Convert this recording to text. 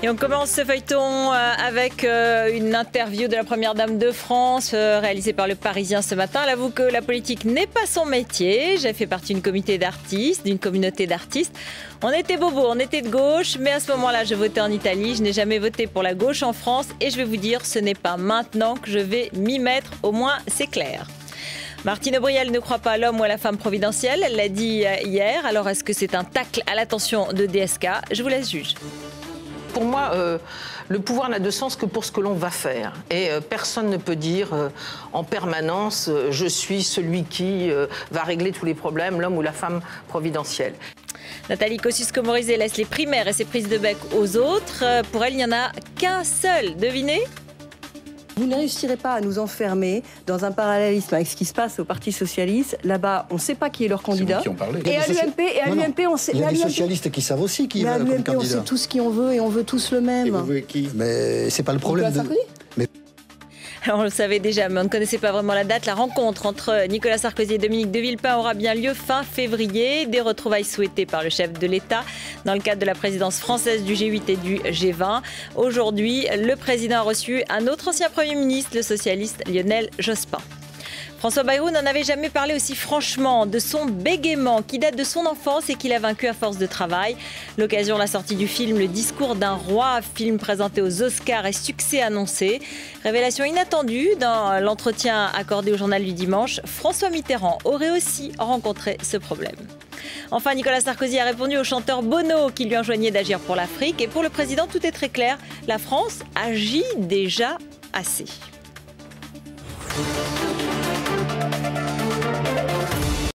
Et on commence ce feuilleton avec une interview de la première dame de France réalisée par Le Parisien ce matin. Elle avoue que la politique n'est pas son métier. J'ai fait partie d'une communauté d'artistes. On était bobos, on était de gauche, mais à ce moment-là, je votais en Italie. Je n'ai jamais voté pour la gauche en France. Et je vais vous dire, ce n'est pas maintenant que je vais m'y mettre. Au moins, c'est clair. Martine Aubry ne croit pas à l'homme ou à la femme providentielle. Elle l'a dit hier. Alors, est-ce que c'est un tacle à l'attention de DSK? Je vous laisse juger. Pour moi, le pouvoir n'a de sens que pour ce que l'on va faire. Et personne ne peut dire en permanence « je suis celui qui va régler tous les problèmes, l'homme ou la femme providentielle ». Nathalie Kosciusko-Morizet laisse les primaires et ses prises de bec aux autres. Pour elle, il n'y en a qu'un seul. Devinez ? Vous ne réussirez pas à nous enfermer dans un parallélisme avec ce qui se passe au Parti Socialiste. Là-bas, on ne sait pas qui est leur candidat. C'est vous qui en parlez. Et à l'UMP, on sait... Il y a des socialistes qui savent aussi qui va comme candidat. On sait tous qui on veut et on veut tous le même. Et vous voulez qui? Mais c'est pas le problème. Alors on le savait déjà, mais on ne connaissait pas vraiment la date. La rencontre entre Nicolas Sarkozy et Dominique de Villepin aura bien lieu fin février. Des retrouvailles souhaitées par le chef de l'État dans le cadre de la présidence française du G8 et du G20. Aujourd'hui, le président a reçu un autre ancien Premier ministre, le socialiste Lionel Jospin. François Bayrou n'en avait jamais parlé aussi franchement de son bégaiement qui date de son enfance et qu'il a vaincu à force de travail. L'occasion, la sortie du film Le discours d'un roi, film présenté aux Oscars et succès annoncé. Révélation inattendue dans l'entretien accordé au journal du dimanche, François Mitterrand aurait aussi rencontré ce problème. Enfin, Nicolas Sarkozy a répondu au chanteur Bono qui lui enjoignait d'agir pour l'Afrique. Et pour le président, tout est très clair, la France agit déjà assez.